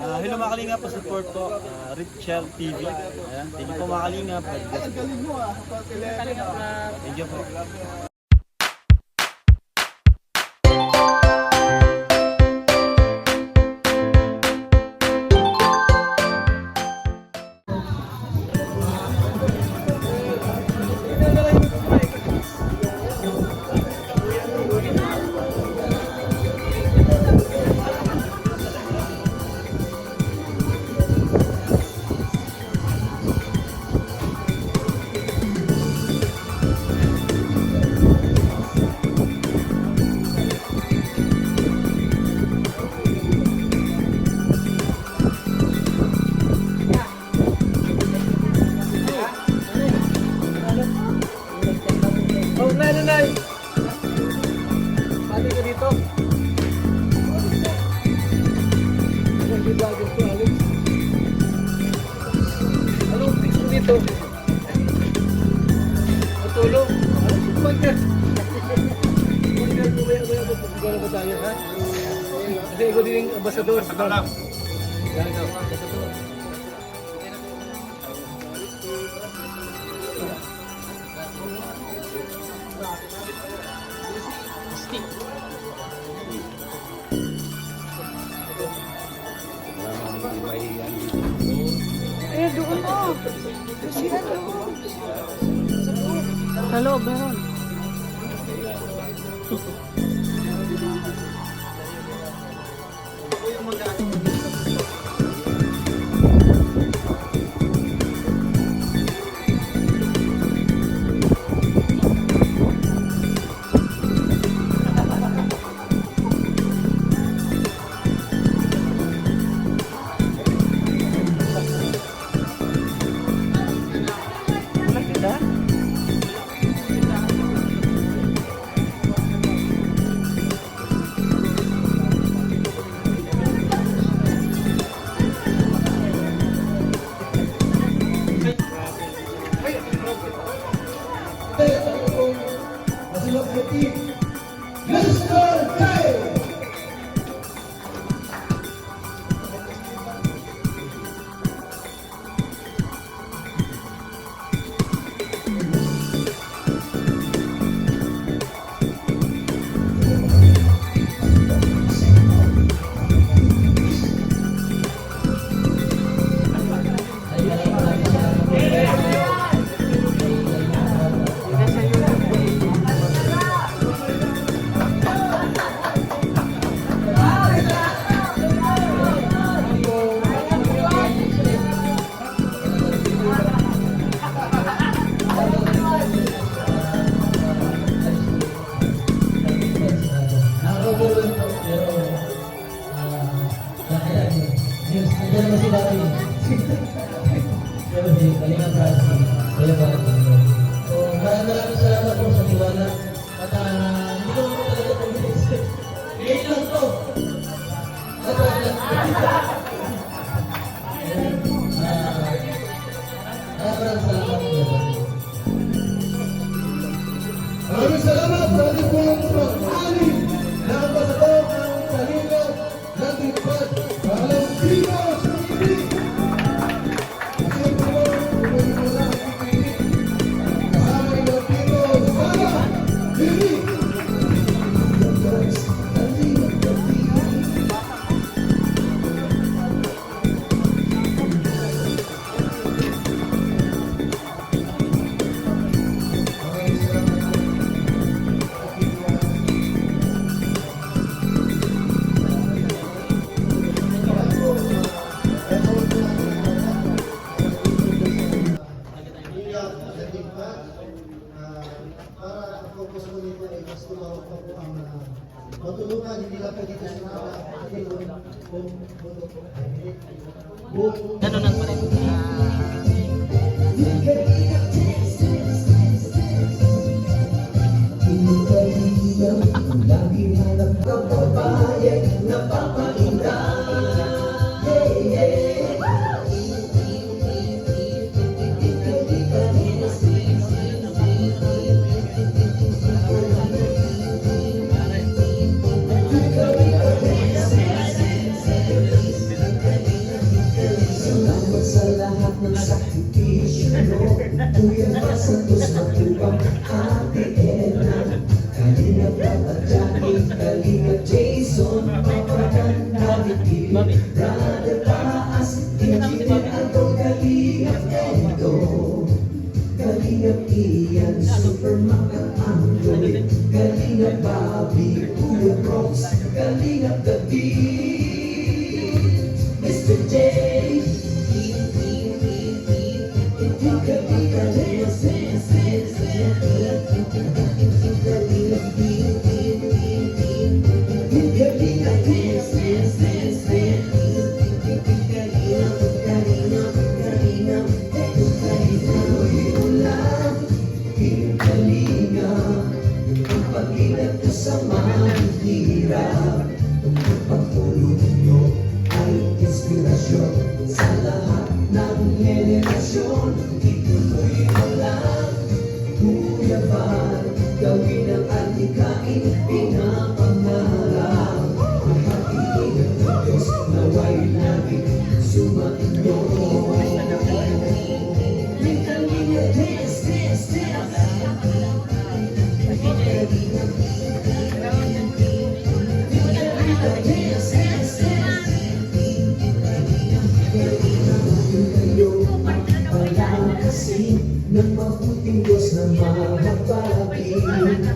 Hello mga kalingap, support po Richel TV. Ayan, thank you po mga kalingap. Thank you po. Nanay! Pati ka dito. Hindi bagay ko, Alex. Anong fix mo dito? Matulong? Anong podcast? Podcast mo maya magpapagano ba tayo, ha? Kasi ikaw din yung ambasador. Yan ka, ambasador. Eh, doon o. Sila doon. Sa loob, meron. Maraming salamat po sa tiwala at hindi ko naman talaga pag-inis. Ngayon lang po. Maraming salamat po. Maraming salamat sa ating pong pag-ali na ambasador ng Kalingap ng Tingpad. Alam Pino sa TV. Matulungan, hindi lang po dito sa mga Ganunan pa rin. lagi hanap ng babae na papainda. Kuya Santos Matubang, Ate Edna, Kalinga Papa Jackie, Kalinga Jason, Papa Naviti, Brother Paas, Engineer Adol, Kalinga Edo, Kalinga Ian, Super Maka Android, Kalinga Bobby, Kuya Bronx, Kalinga David, Mr. J, Kalinga Dance, Dance, Dance, Kalinga Dance, Dance, Dance, Kalinga, ang pag-ingat ko sa mahirap. Ang pagtulong nyo ay inspirasyon sa lahat ng henerasyon. Ituloy mo lang, Kuya Val, gawin ang adhikain, pinapangarap. Ang pag-iingat ng Diyos naway laging sumainyo. Kalinga dance, dance, dance. Ng mabuting Diyos na mahabagin,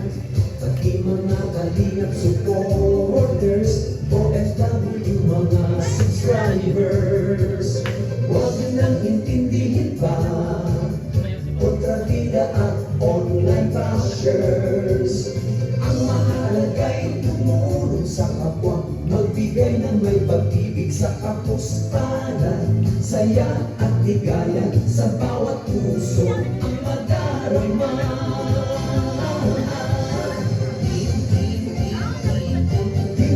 pati mga kalingap supporters, OFW mga subscribers, huwag nang intindihin pa kontrabida at online bashers. Ang mahalaga'y tumulong sa kapwa, magbigay ng may pag-ibig sa kapustanan, saya at ligaya sa bawat puso ang madarama.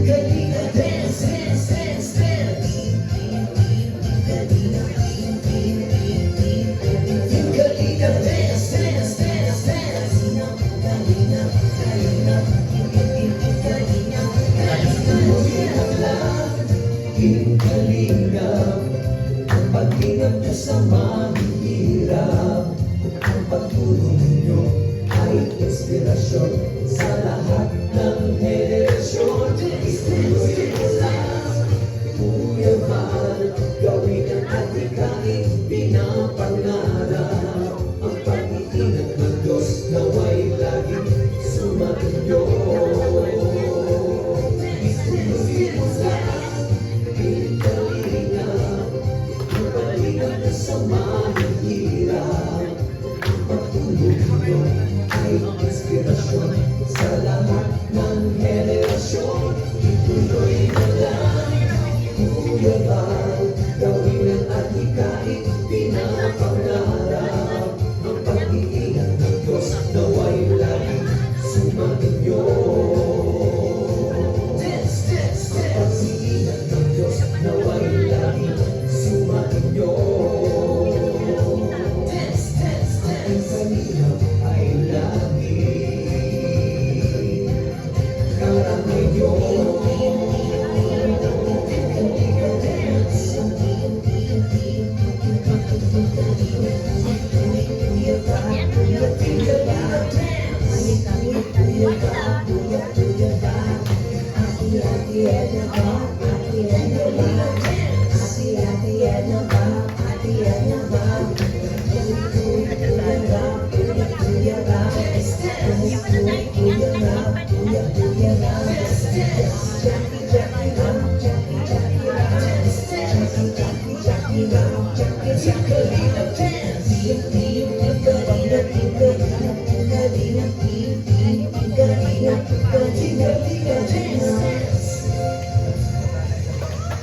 Kalinga dance, dance, dance, dance. Kalinga dance, dance, dance, dance. Kalinga, ang pag-ingat nyo sa mahihirap. Ang pagtulong nyo ay inspirasyon sa lahat ng henerasyon. Ituloy mo lang, Kuya Val, gawin ang adhikain, pinapangarap. Ang pag-iingat ng Diyos naway laging sumainyo. Ituloy mo lang, Kalinga, ang pag-ingat nyo sa mahihirap. Ang pagtulong nyo ay inspirasyon sa lahat ng henerasyon. Ituloy mo lang, Kuya Val, gawin ang adhikain, pinapangarap. Ang pag-iingat ng Diyos naway laging sumainyo. Ang pag-iingat ng Diyos naway laging sumainyo. Ang kalingap ay laging karamay nyo. Kalinga dance.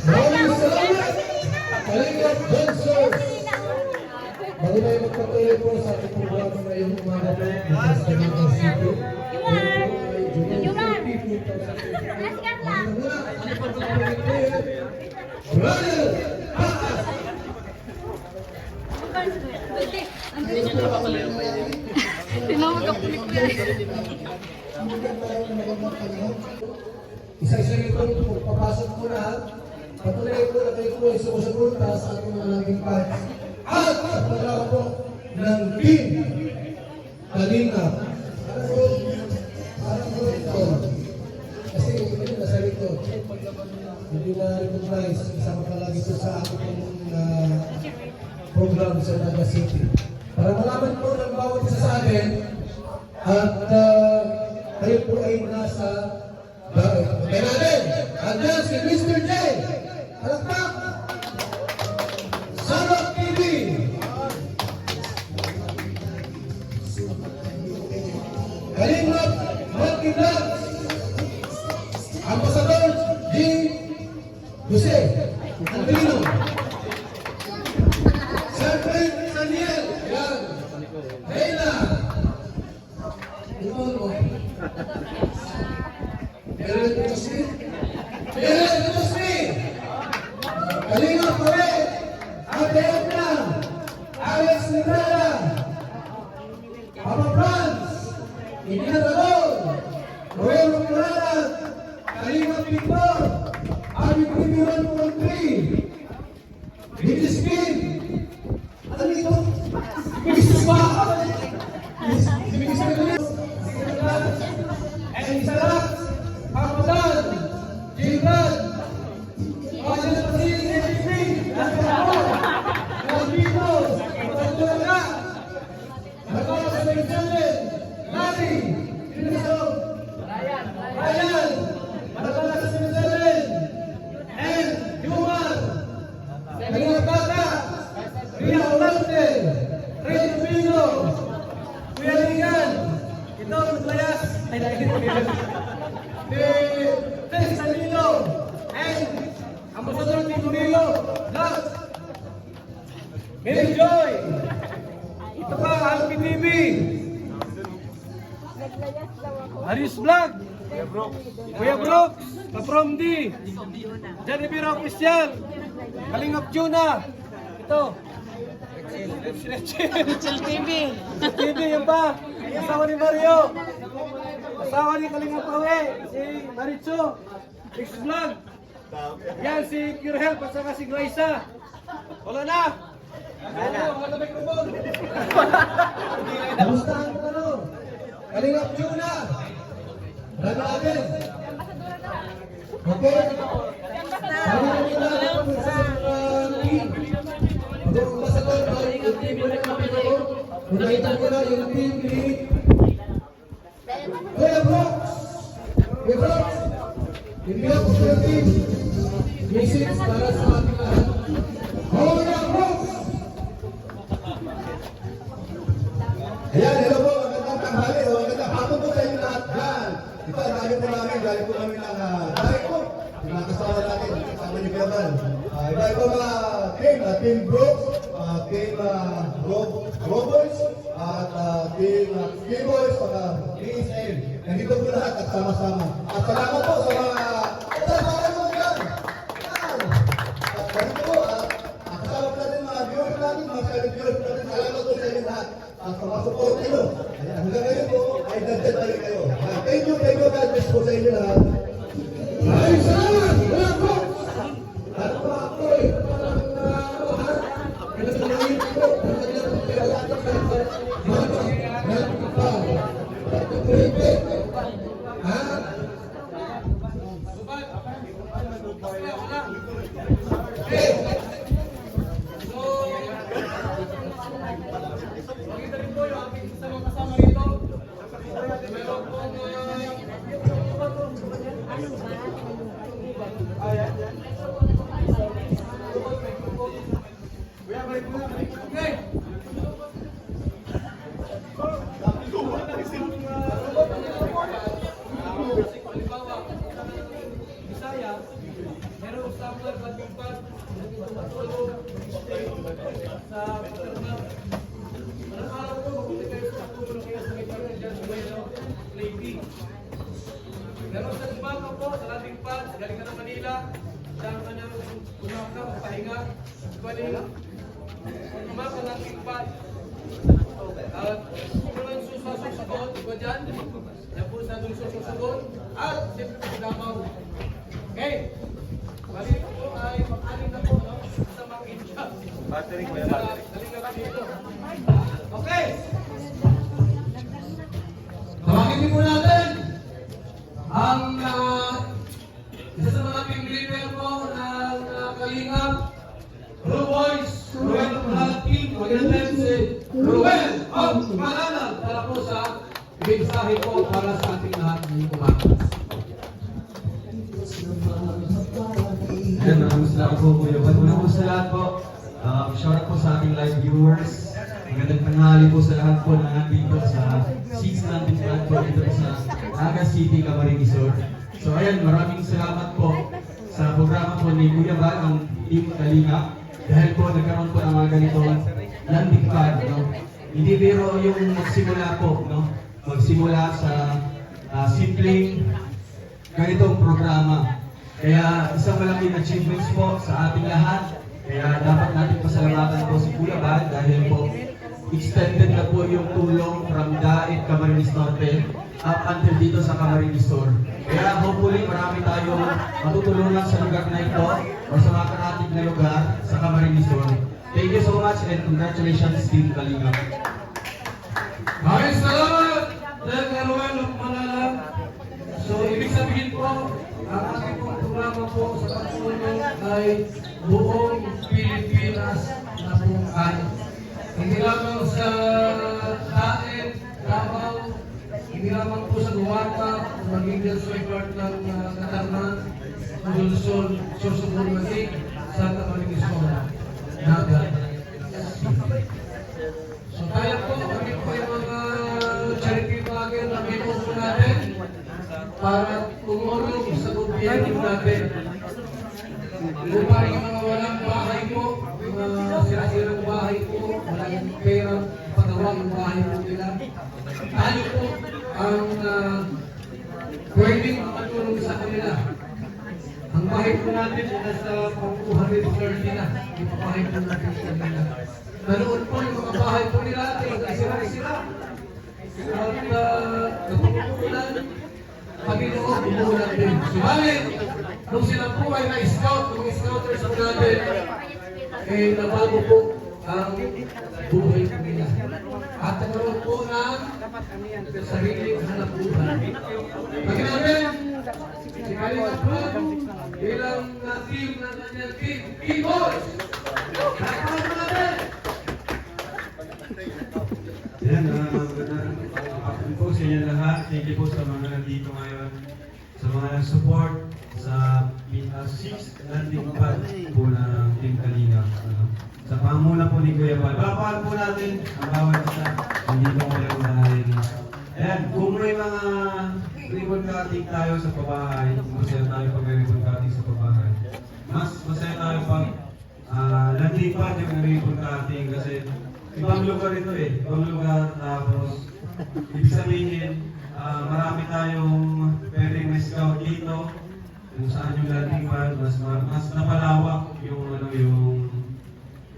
Maraming salamat, Kalingap Dancers! Bago tayo magpatuloy po sa ating programa ngayong umaga po, sa Kalingap City, Brother Paas! Tinawag ako ni Kuya. Isa-isa nyo po, papasok po na. Patuloy po na kayo po ay sumusupunta sa ating mga naging fans. At, pagkakaw po, ng team Kalinga. Parang ko ito. Kasi ito nasa rito. Hindi na recognize. Isama ka lagi ito sa ating program sa Naga City. Para malaman po ng bawat isa sa atin at kayo po ay nasa kaya natin, andyan si Mr. J. Alakpak! Sarap TV! Kalingap Monkey Vlogs! Ambassador G. Jose Andrino! Sir Fred Saniel! Yan! Reyna! Ito mo. Meron ito si Kalingap Pare! Ate Edna! Alex Nigrada! Papa Franz! Ibina Talon! Noel Murada! Kalingap Victor! Abi Primiran Country! British King! Ano ito? Mrs. Baka! Mrs. And Sarat! Pamadan! Gilbert! Wajan Pasil! Nalbito! Pagdulaga! Nagawa sa Benjamin! Lati! Pinasok! Ryan! Nagawa sa Benjamin! And Yumar! Kalingap Bata! Ria Olante! Ray Domingo! Kuya Ligan! Ito ang playas! Ay, Tess Salino and Ambassador Tigurilo Vlogs Mary Joy ito pa Alpi TV Aris Vlog Kuya Brooks Kaprom D Jennifer Official Kalingap Juna ito Rachel TV. TV yung pa asawa ni Mario asawa ni Kalingap Awe, si Maritzo, X Vlog. Yan si Pure Health at saka si Graisa. Wala na. Wala mikrofon. Kamusta ang tanong? Kalingap Juna. Rana Aben. Okay. Nakita ko na yung team ni Kuya Brooks! Kuya Brooks! Ibigay ko sa team. Message para sa ating lahat. Kuya Brooks! Ayan, hello po. Magandang tanghali. Magandang hapon po sa inyo lahat. Yan. Ito, galing po namin ng direct po. Yung kasama natin, kasama ni Kuya Man. Iba ito mga Team Brooks, Team Roboys, at Team K-Boys, mga PSL. Nandito po lahat at sama-sama. At salamat po sa mga kasama mo dyan. At ganito po, kasama po natin mga viewers natin, mga viewers natin. Salamat po sa inyo lahat. At sa mga support nyo. Hanggang ngayon po, ay dagdag tayo kayo. Thank you, God bless po sa inyo lahat. Ay, salamat! Salamat po! At po ako eh, Meron sa Dumaga po, sa ating fans, galing ka ng Manila, saan ka nang umaka, pahinga, galing umaka ng ating fans. At kung ang susasagot, iba dyan, yan po sa nung susasagot, at siyempre pagdamaw. Okay, balik po ay pag-aling na po, no? Sa mga kinshap. Galing na dito. Okay. Tawagin din po natin ang isa sa mga team leader po ng Kalingap, Blue Boys, Ruel Team, magandang si Ruel of Mananal. Tara po sa mensahe po para sa ating lahat ng umaga. Ayan, maraming salamat po Kuya Bal. Una po sa lahat po, shout out po sa ating live viewers. Magandang tanghali po sa lahat po na nandito sa 6 landing pad po dito po sa Naga City, Camarines Sur. So ayan, maraming salamat po sa programa po ni Kuya Bal, ang Team Kalingap. Dahil po nagkaroon po ng mga ganitong landing pad. No? Hindi biro yung magsimula po, no? Magsimula sa simpleng ganitong programa. Kaya isang malaking achievements po sa ating lahat. Kaya dapat natin pasalamatan po si Kuya Bal dahil po extended na po yung tulong from Daet, Camarines Norte up until dito sa Camarines Sur. Kaya hopefully marami tayong matutulungan sa lugar na ito o sa mga karatig na lugar sa Camarines Sur. Thank you so much and congratulations Team Kalingap. Maraming salamat, Del Ruel of Mananal. So ibig sabihin po, ang ating pong programa po sa pagtulong ay buong Pilipinas na buong kaya. Hindi lamang sa Daet, Davao, hindi lamang po sa Duwata, maging sa part ng Katarman, Luzon, Sorsogon, Masig, sa Camarines Sur, Naga. So kaya po, kami po yung mga charity bagay na pinuso natin para tumulong sa gobyerno natin. Upang yung mga walang bahay po, mga sira-sirang bahay po, walang pera, pagawa yung bahay po nila. Tayo po ang pwedeng matulong sa kanila. Ang bahay po natin nasa 230 na. Ipapahay po natin sa kanila. Nanoon po yung mga bahay po nila, sira-sira. At napupulan, Panginoon, umuulan din. Subalit, nung sila po ay na-scout, mga scouters po natin, eh nabago po ang buhay po nila. At nagkaroon po ng sariling hanap buhay. Pagin natin, si Kalingap po, bilang team ng kanyang team, P-Boys! Nakapagod po natin! Yan, magandang afternoon po sa inyo lahat. Thank you po sa mga nandito ngayon. Sa mga support sa 6th landing pad po ng Team Kalingap. Sa pangunguna po ni Kuya Bal. Papahal po natin ang bawat isa. Hindi po kayo dahil. Ayan, kung may mga ribbon cutting tayo sa pabahay, masaya tayo pag may ribbon cutting sa pabahay. Mas masaya tayo pag landing pad yung ribbon cutting kasi ibang lugar ito eh. Ibang lugar tapos ibig sabihin marami tayong pwedeng may scout dito kung saan yung landing pad mas napalawak yung yung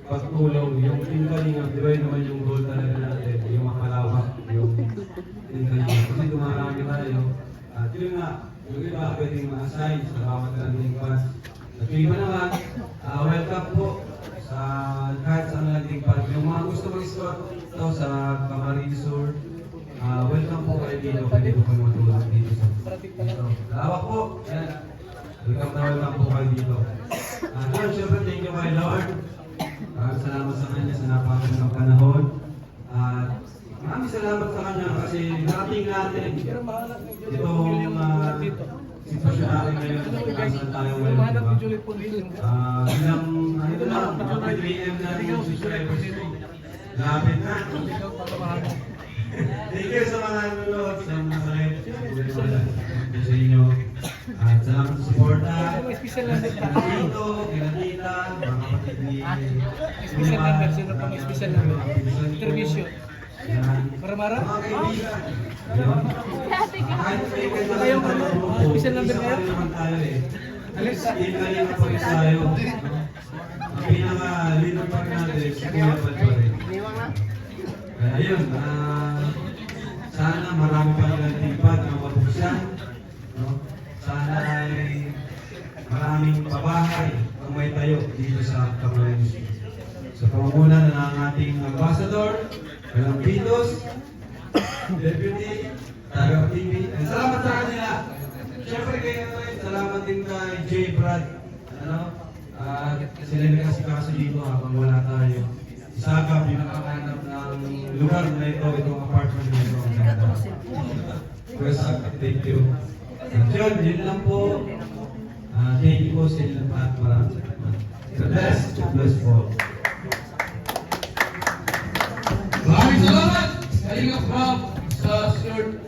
pagtulong yung Team Kalingap. Di ba yun naman yung goal talaga natin yung mapalawak yung Team Kalingap kasi dumarami tayo at yun nga yung iba pwedeng ma-assign sa bawat landing pad at yung iba naman welcome po sa kahit saan landing pad. Yung mga gusto mag-scout ito sa Camarines Sur, welcome po kayo dito. Pwede po kayo matulog dito sa dito. Lawak po. Yan. Welcome po kayo dito. Lord, syempre thank you kay Lord. Salamat sa kanya sa napakagandang panahon. Maraming salamat sa kanya kasi narating natin itong sitwasyon natin ngayon. Nasaan tayo ngayon, diba? Bilang, ito na, 3 AM natin yung subscribers. Lapit na. Thank you sa mga nanonood, sa mga live. Sa inyo. At salamat sa suporta. Kila Tito, kila Tita, mga kapatid ni Special number, sino pa may special number? Intermission. Mara-mara? Mga kaibigan. Yun. Kahit may kaibigan tayo, special number isa kayo? pa naman tayo eh. Team Kalingap po isa tayo. Ang pinaka-leader pa rin natin, si Kuya Bal pa rin. Kaya yun, sana marami pa nilang tipad na mabuksan. No? Sana ay maraming pabahay kung may tayo dito sa Camarines. Sa pamumunan ng ating ambassador, Walang Pitos, Deputy, Taga TV. And salamat sa kanila. Siyempre kayo rin, salamat din kay J. Brad. Sila na kasi kaso dito habang wala tayo. Isaga, pinakahanap ng lugar na ito, itong apartment na ito. First, thank you. At yun lang po. Thank you po sa inyo lahat. Maraming salamat. God bless. God bless po. Maraming salamat! Kalingap Rob sa short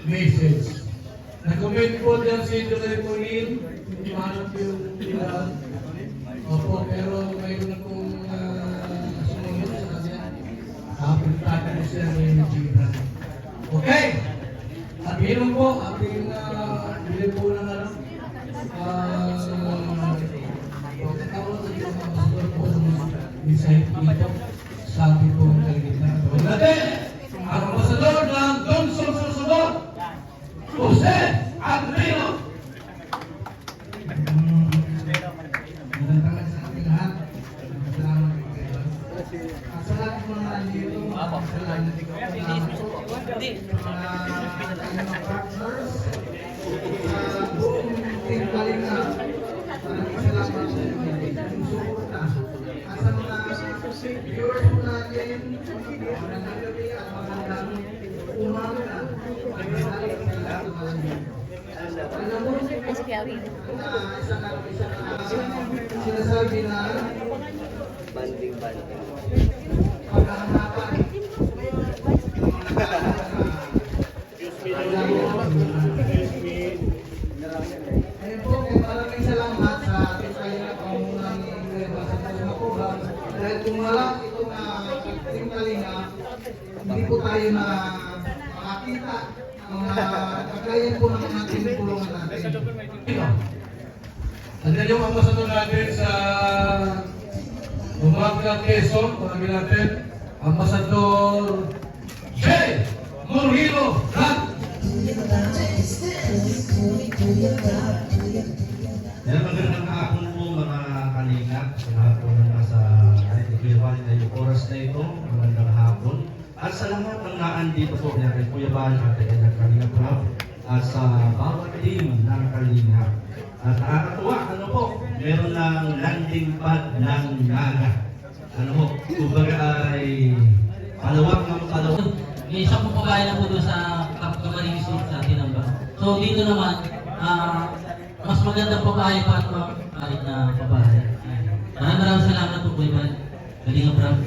message. Nag-comment po dyan si Jose Pauline. Hindi mahanap yung opo, pero mayroon akong sumunod sa kanya. Puntahan ko siya ng Gibran. Okay! At yun po, ating bilhin po ng design dito. Sabi po ng Kalingap. Tawag natin ang ambasador ng Johnson Susunod, Jose Andrino. Magandang sa ating lahat. Salamat kayo. At sa lahat po naman dito, salamat ko. Mga partners, buong team Kalingap. Maraming salamat sa inyong suporta. At sa mga viewers po natin, magandang gabi at magandang umaga. Magandang lahat ng mga niyo. Alam mo, sinasabi na pagkahanapan. Ayun po, maraming salamat sa ating Kalingap Pamunang dahil kung wala itong ating Kalingap, hindi po tayo na makakita mga kagayan po ng ating tulungan natin. Andiyan yung ambasador natin sa Umaga, Quezon. Pagkabi natin, Ambasador J. Murhilo Rat. Magandang hapon po mga Kalingap. Sa lahat po na nasa nagkikilwan na yung oras na ito. Magandang hapon. At sa lahat ng naandito po kaya kay Kuya Bal at kay Kalingap Rob. At sa bawat team ng Kalingap. At nakakatuwa, ano po, meron ng landing pad ng Naga. Ano po, kumbaga ay palawak ng palawak. May isang pong pabahay na po doon sa Kapagaling Street sa Tinamba. So dito naman, mas magandang pabahay pa ito kahit na pabahay. Maraming salamat po po iba. Galing ang brand.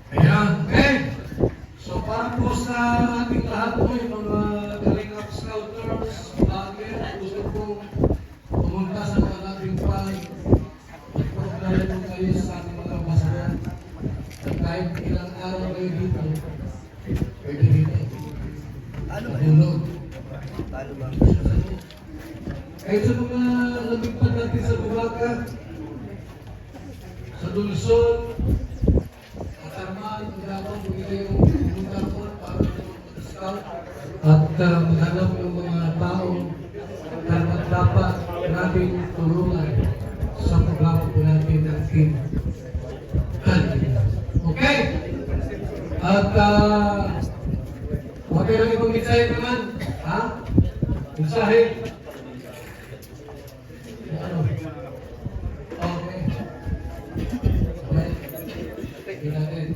Ayan, okay. So para po sa ating lahat po, yung mga Kalingap Scouters, vlogger, gusto pong pumunta sa mga ating pan, i-programa po kayo sa ating mga ambasador. At kahit ilang araw kayo dito, pwede dito. Tulog. Kahit sa mga lumipad natin sa Bubaga, sa Dulson, Katarman, Magdamo, kung kayo pumunta po para mag-scout at maghanap ng mga tao na dapat natin tulungan sa programa po natin ng team. Okay? At okay lang ibang mensahe naman. Ha? Mensahe? Ano? Okay. Okay. Sige natin.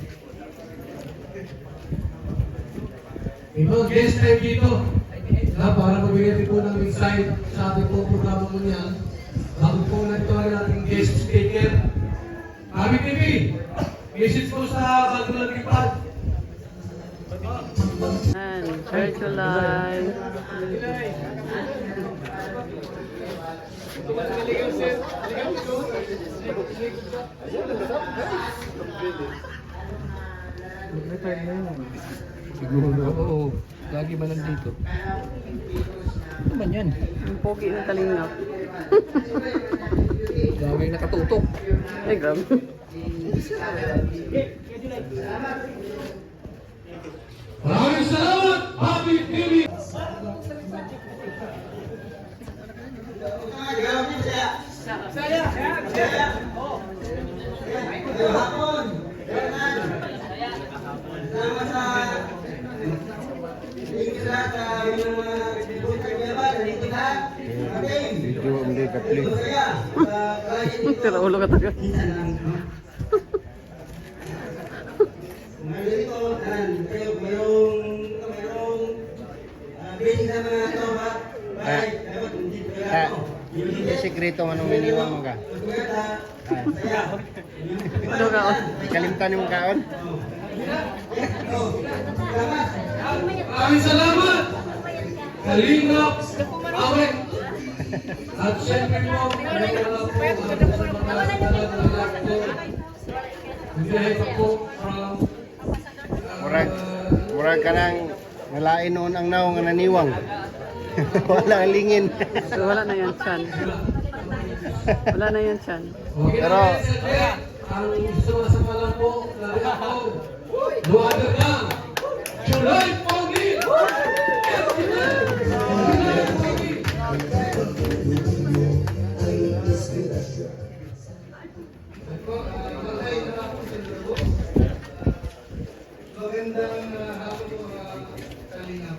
May mga guest tayo dito na para magbigay po ng insight sa ating po programa mo niyan. Bago po nagtawagin nating guest speaker. Ami TV, message po sa bago nating pad. And virtual live. Siguro, oo. Lagi ba nandito? Ano man yan? Yung pogi ng Kalingap. Lagi nakatutok. Ay, grabe. Maraming salamat, Happy TV! Tira ulo ka taga. Yung sekreto anong niliwang mo ka? Ano ka? Kalimtan yung kaon? Maraming salamat! Kalingap! Awet! At syempre po, Murag ka nang nalain noon ang naong nga naniwang. Wala ang lingin. So, wala na yan, Chan. Wala na yan, Chan. Pero ang sumasama lang po na ako, luwagan lang! July Pogi! Magandang hapon po mga kalingap.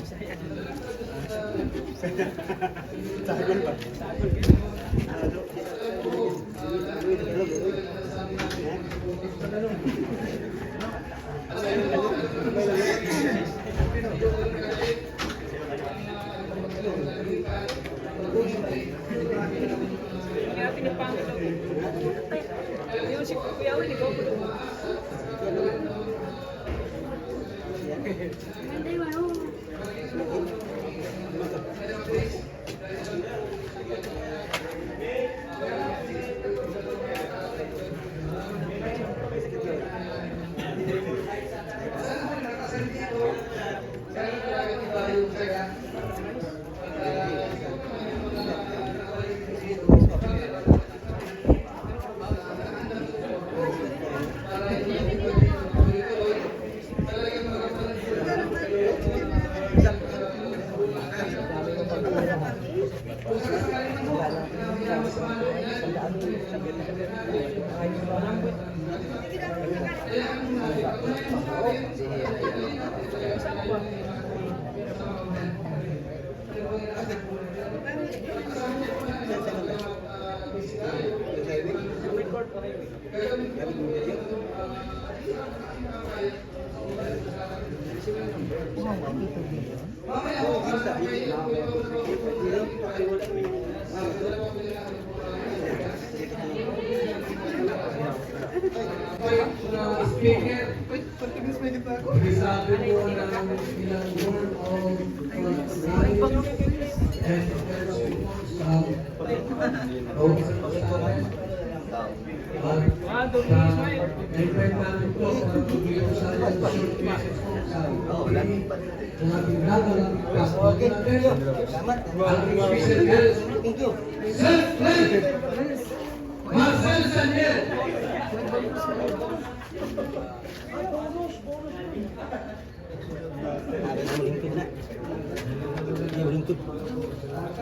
sagol ba? Speaker, sabi po ng ilang word of and invite natin po ang video sa short message po sa ating nagalang platform natin. Ang special guest, self-made Marcel Saniel.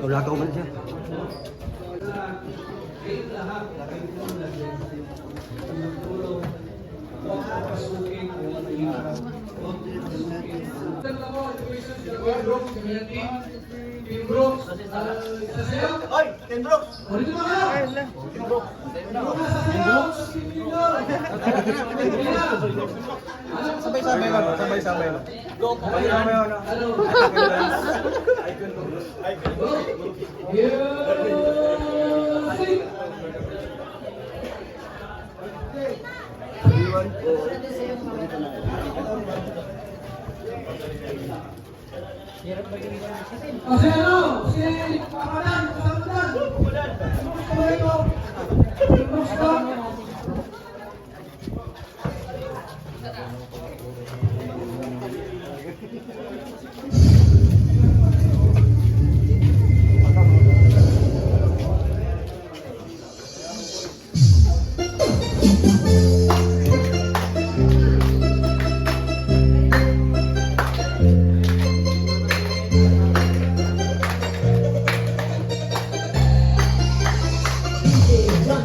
Wala ka uman siya. Team Brooks, sasayaw? Oy, Ken Brooks! O, dito na kayo! Team Brooks! Sasayaw! Sabay-sabay ba? Sabay-sabay ba? Ano? Music! Kasi ano? Si Pakadan! Pakadan! Sabay ko! Team Brooks ko! John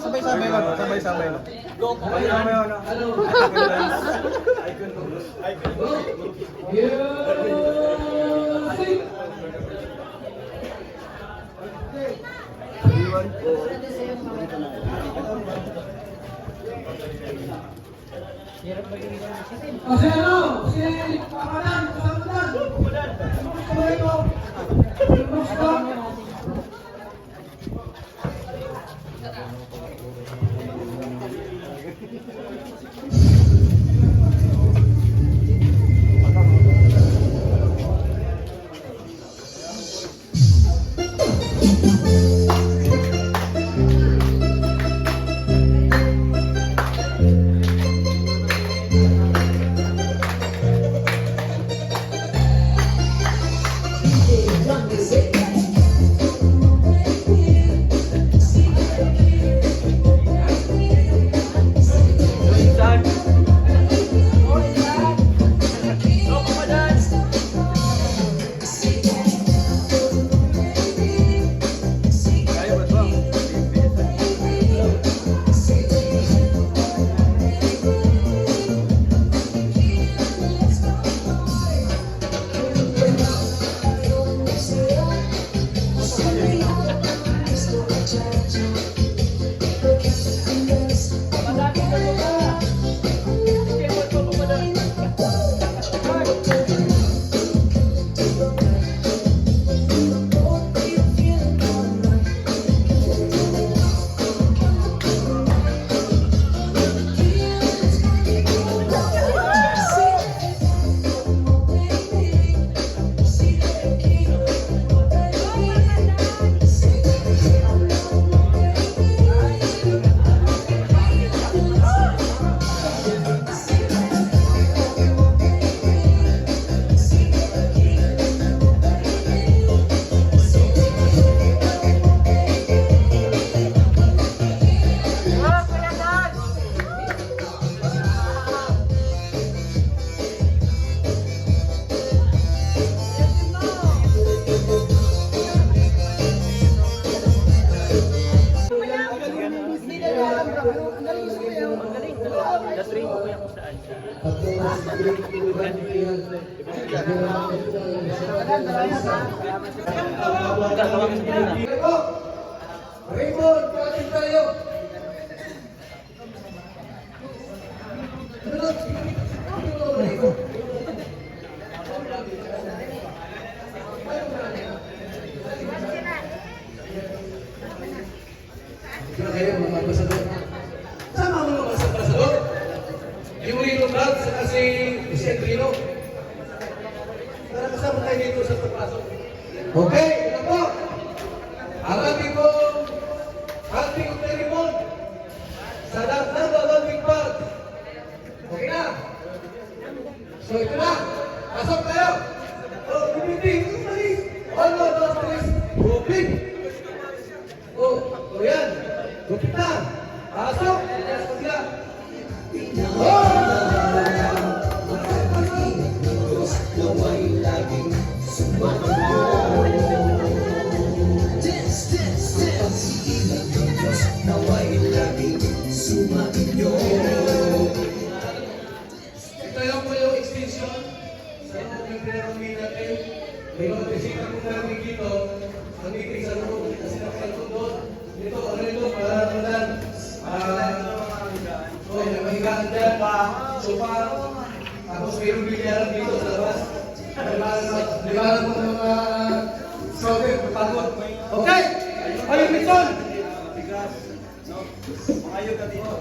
Sabay-sabay lang. Sabay-sabay lang. Raymond, kating tayo. Kaya kayo mga ambasador. Sama mo mga ambasador. Yung Rino Brad sa si Trino. Para kasama tayo dito sa pagpasok. Okay, ito po. Ang ating pong ating Raymond sa Dagnaba Landing Pad. Okay na? So ito na. Pasok tayo. Oh, bibiting. Bibiting. 1, 2, 3. Gupit. Oh, yan. Gupit na. Pasok. Pasok. Ito lang po yung extension sa loob ng pinarami natin. May mga bisita kong namin dito, ang meeting sa loob, kasi nakakal doon. Dito, ano ito, maranaman. May mahigaan dyan, sopa. Tapos mayroong bilyaran dito sa labas. Libaran mo ng mga soccer, pagpagod. Okay! Ayun, Mitson! Ayun ka dito.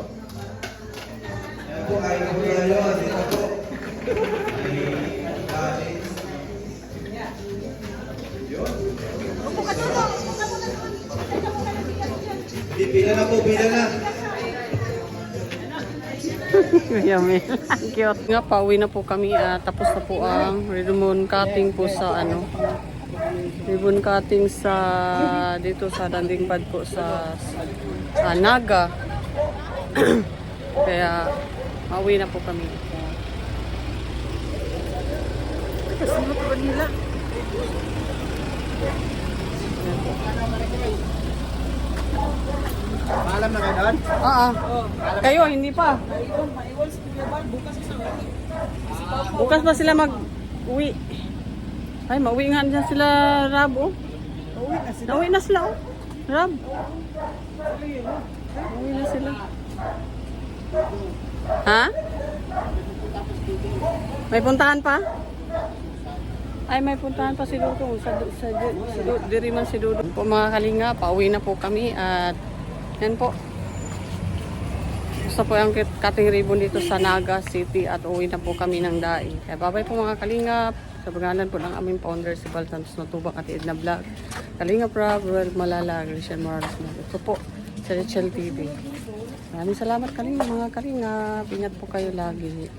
Yan po, kain na po tayo. Dito po. Pila na po, pila na. Yummy. Cute. Nga, pauwi na po kami. Tapos na po ang ribbon cutting po sa ano. Ribbon cutting sa dito sa landing pad po sa Naga. Kaya pauwi na po kami. Kasunod pa nila. Paalam na kayo doon? Oo. Kayo, hindi pa. Bukas pa sila mag-uwi. Ay, mauwi nga dyan sila, Rab, oh. Nauwi na sila, oh. Rab. Nauwi na sila. Ha? May puntahan pa? Ay, may puntahan pa si Dudong. Diriman si Dudong. Po mga kalinga, pauwi na po kami at yan po. Gusto po yung cutting ribbon dito sa Naga City at uwi na po kami ng Dai. Kaya bye-bye po mga kalingap. Sa pangalan po ng aming founder si Val Santos Natubang at Edna Vlog. Kalingap Rob, Ruel Malala, Christian Morales. Ito po sa Richel TV. Maraming salamat kalingap mga kalingap. Ingat po kayo lagi.